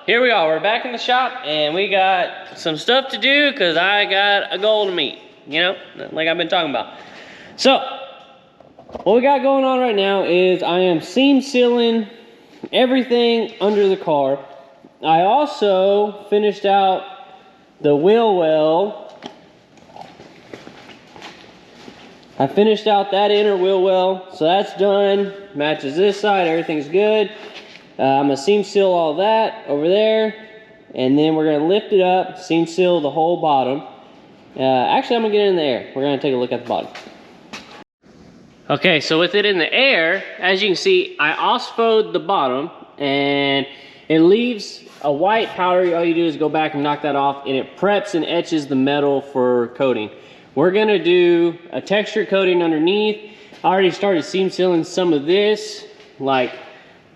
here we are. We're back in the shop and we got some stuff to do because I got a goal to meet, you know, like I've been talking about. So, what we got going on right now is I am seam sealing everything under the car. I also finished out the wheel well. I finished out that inner wheel well, so that's done. Matches this side, everything's good. I'm gonna seam seal all that over there, and then we're gonna lift it up, seam seal the whole bottom. Actually, I'm gonna get it in the air. We're gonna take a look at the bottom. Okay, so with it in the air, as you can see, I ospoed the bottom, and it leaves a white powder. All you do is go back and knock that off, and it preps and etches the metal for coating. We're gonna do a texture coating underneath. I already started seam sealing some of this, like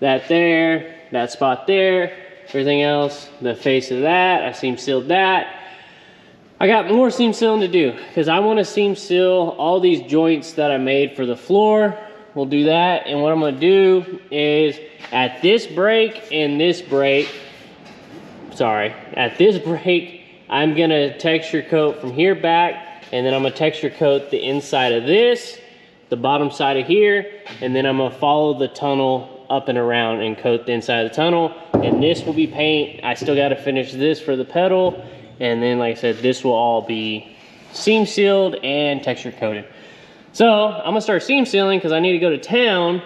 that there, that spot there, everything else, the face of that, I seam sealed that. I got more seam sealing to do because I want to seam seal all these joints that I made for the floor. We'll do that, and what I'm gonna do is at this break and this break, at this break, I'm gonna texture coat from here back, and then I'm gonna texture coat the inside of this, the bottom side of here, and then I'm gonna follow the tunnel up and around and coat the inside of the tunnel. And this will be paint. I still gotta finish this for the pedal, and then like I said, this will all be seam sealed and texture coated. So I'm gonna start seam sealing because I need to go to town,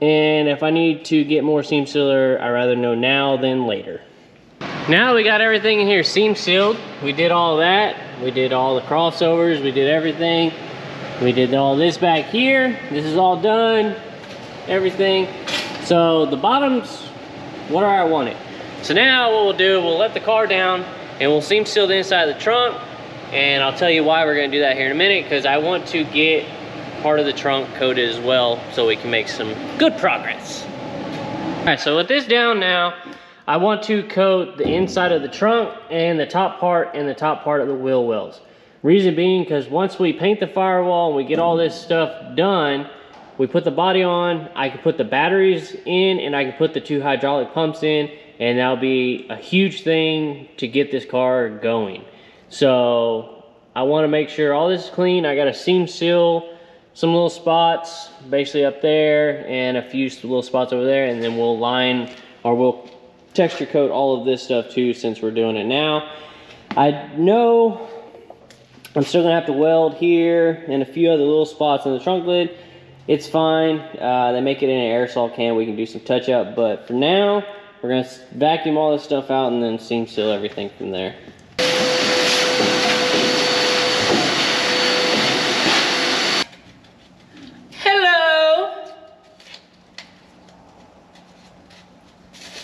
and if I need to get more seam sealer, I'd rather know now than later. Now we got everything in here seam sealed. We did all that. We did all the crossovers. We did everything. We did all this back here. This is all done. Everything. So the bottom's what I wanted. So now what we'll do, we'll let the car down and we'll seam seal the inside of the trunk. And I'll tell you why we're gonna do that here in a minute, because I want to get part of the trunk coated as well so we can make some good progress. All right, so with this down now, I want to coat the inside of the trunk and the top part and the top part of the wheel wells. Reason being, because once we paint the firewall and we get all this stuff done, we put the body on, I can put the batteries in, and I can put the 2 hydraulic pumps in, and that'll be a huge thing to get this car going. So I want to make sure all this is clean. I got to seam seal some little spots, basically up there, and a few little spots over there, and then we'll line, or we'll texture coat all of this stuff too, since we're doing it now. I know I'm still gonna have to weld here and a few other little spots in the trunk lid. It's fine. They make it in an aerosol can. We can do some touch up, but for now, we're gonna vacuum all this stuff out and then seam seal everything from there.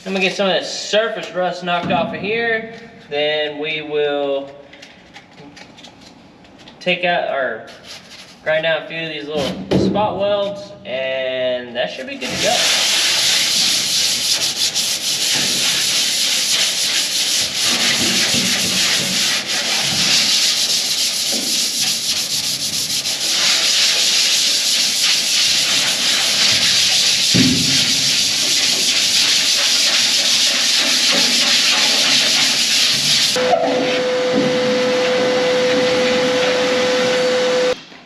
I'm gonna get some of that surface rust knocked off of here. Then we will take out or grind out a few of these little spot welds, and that should be good to go.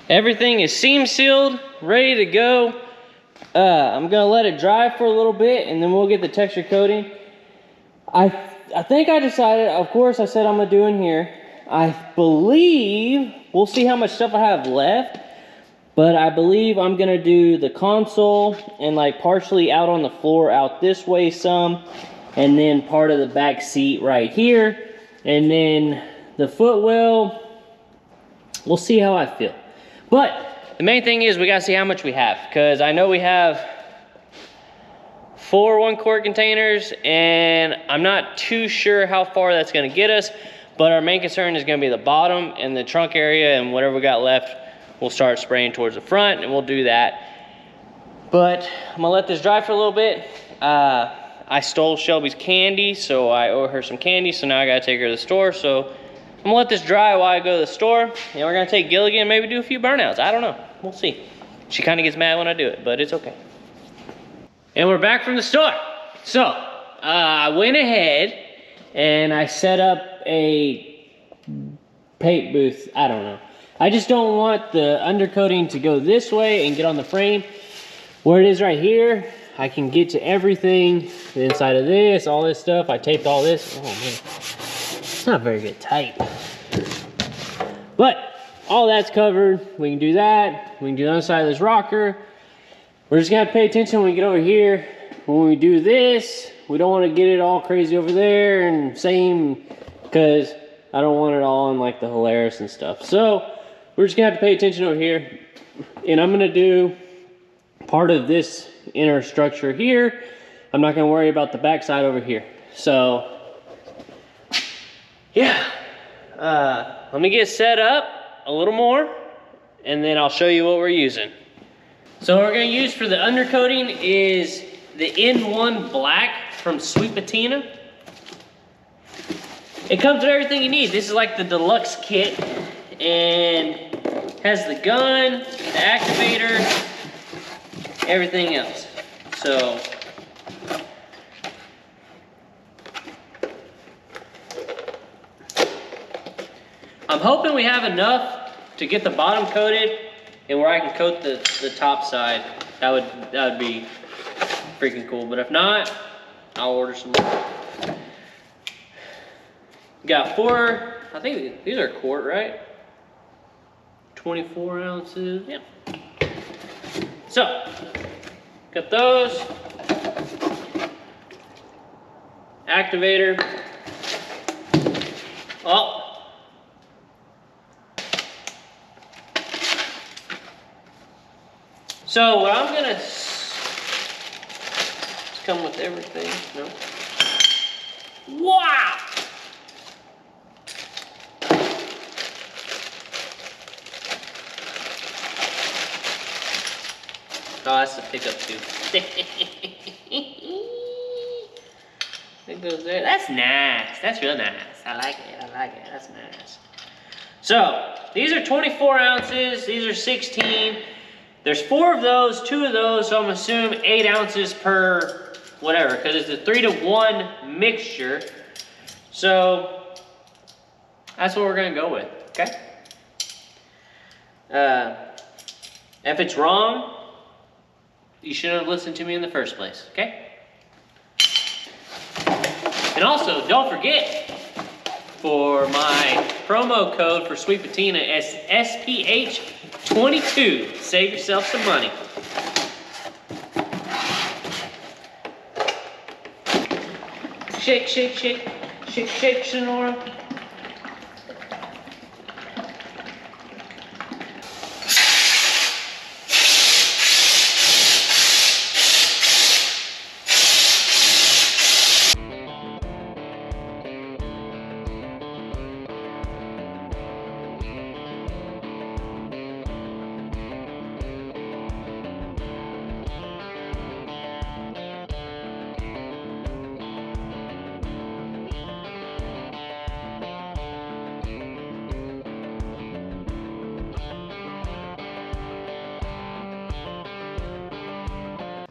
Everything is seam sealed, ready to go. I'm gonna let it dry for a little bit, and then we'll get the texture coating. I think I decided, of course I said I'm gonna do in here. I believe, we'll see how much stuff I have left, but I believe I'm gonna do the console and like partially out on the floor out this way some, and then part of the back seat right here, and then the footwell. We'll see how I feel. But the main thing is we gotta see how much we have, because I know we have 4 1-quart containers, and I'm not too sure how far that's gonna get us, but our main concern is gonna be the bottom and the trunk area, and whatever we got left, we'll start spraying towards the front, and we'll do that. But I'm gonna let this dry for a little bit. I stole Shelby's candy, so I owe her some candy, so now I gotta take her to the store. So I'm gonna let this dry while I go to the store, and we're gonna take Gilligan and maybe do a few burnouts. I don't know, we'll see. She kind of gets mad when I do it, but it's okay. And we're back from the store. So, I went ahead and I set up a paint booth. I don't know. I just don't want the undercoating to go this way and get on the frame. Where it is right here, I can get to everything. The inside of this, all this stuff. I taped all this. Oh man, it's not very good tight. But all that's covered. We can do that. We can do the other side of this rocker. We're just gonna have to pay attention when we get over here. When we do this, we don't want to get it all crazy over there and same, because I don't want it all in like the Hilarious and stuff. So we're just gonna have to pay attention over here. And I'm gonna do part of this inner structure here. I'm not gonna worry about the back side over here. So yeah, let me get set up a little more and then I'll show you what we're using. So what we're gonna use for the undercoating is the N1 Black from Sweet Patina. It comes with everything you need. This is like the deluxe kit and has the gun, the activator, everything else. So I'm hoping we have enough to get the bottom coated and where I can coat the top side. That would be freaking cool. But if not, I'll order some more. Got 4, I think these are quart, right? 24 ounces, yeah. So, got those. Activator. Oh. So what I'm gonna, it's come with everything, no? Wow! Oh, that's the pickup too. It goes there. That's nice. That's real nice. I like it. I like it. That's nice. So, these are 24 ounces. These are 16. There's 4 of those, 2 of those, so I'm assuming 8 ounces per whatever, because it's a 3-to-1 mixture. So, that's what we're going to go with, okay? If it's wrong, you shouldn't have listened to me in the first place, okay? And also, don't forget, for my promo code for Sweet Patina, it's SPH22. Save yourself some money. Shake, shake, shake. Shake, shake, Sonora.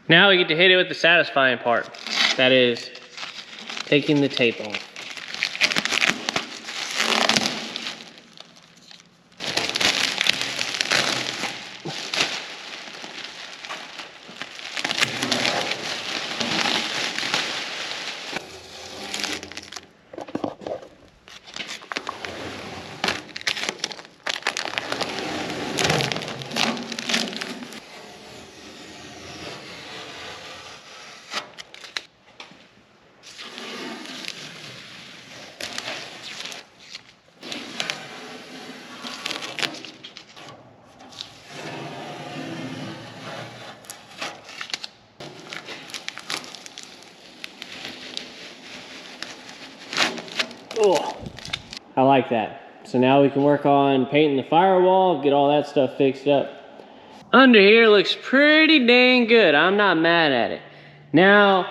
Now we get to hit it with the satisfying part. That is taking the tape off. Oh, I like that. So now we can work on painting the firewall, get all that stuff fixed up. Under here looks pretty dang good. I'm not mad at it. Now,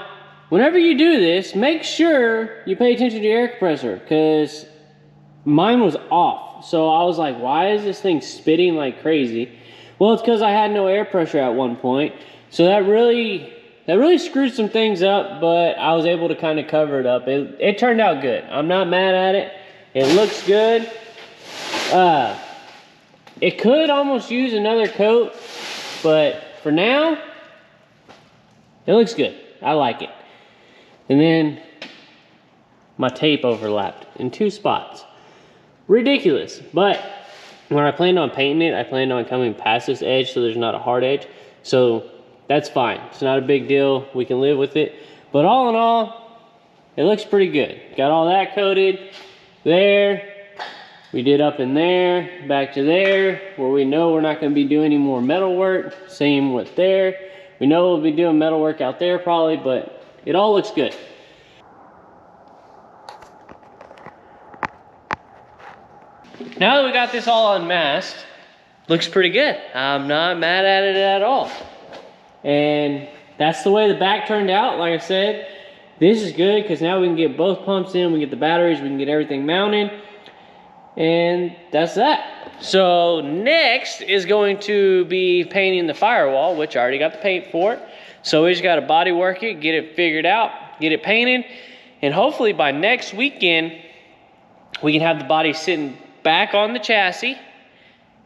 whenever you do this, make sure you pay attention to your air compressor, because mine was off. So I was like, why is this thing spitting like crazy? Well, it's because I had no air pressure at one point. So that really That really screwed some things up, but I was able to kind of cover it up. It turned out good. I'm not mad at it. It looks good. It could almost use another coat, but for now, it looks good. I like it. And then my tape overlapped in 2 spots. Ridiculous, but when I planned on painting it, I planned on coming past this edge so there's not a hard edge. So that's fine. It's not a big deal. We can live with it. But all in all, it looks pretty good. Got all that coated there. We did up in there, back to there, where we know we're not going to be doing any more metal work. Same with there. We know we'll be doing metal work out there probably, but it all looks good. Now that we got this all unmasked, looks pretty good. I'm not mad at it at all. And that's the way the back turned out. Like I said, this is good because now we can get both pumps in, we get the batteries, we can get everything mounted. And that's that. So next is going to be painting the firewall, which I already got the paint for it. So we just got to body work it, get it figured out, get it painted. And hopefully by next weekend, we can have the body sitting back on the chassis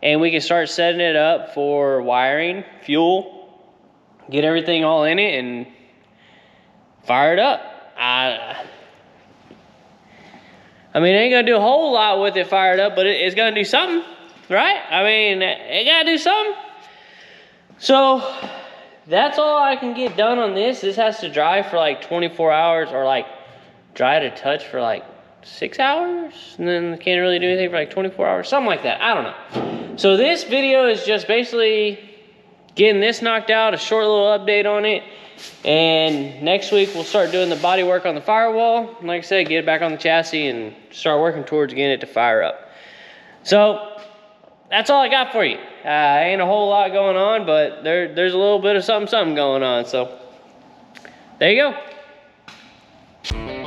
and we can start setting it up for wiring, fuel, get everything all in it and fire it up. I mean, it ain't gonna do a whole lot with it fired up, but it's gonna do something, right? I mean, it gotta do something. So that's all I can get done on this. This has to dry for like 24 hours or like dry to touch for like 6 hours. And then can't really do anything for like 24 hours, something like that. I don't know. So this video is just basically getting this knocked out, a short little update on it. And next week we'll start doing the body work on the firewall. And like I said, get it back on the chassis and start working towards getting it to fire up. So that's all I got for you. Ain't a whole lot going on, but there's a little bit of something going on. So there you go.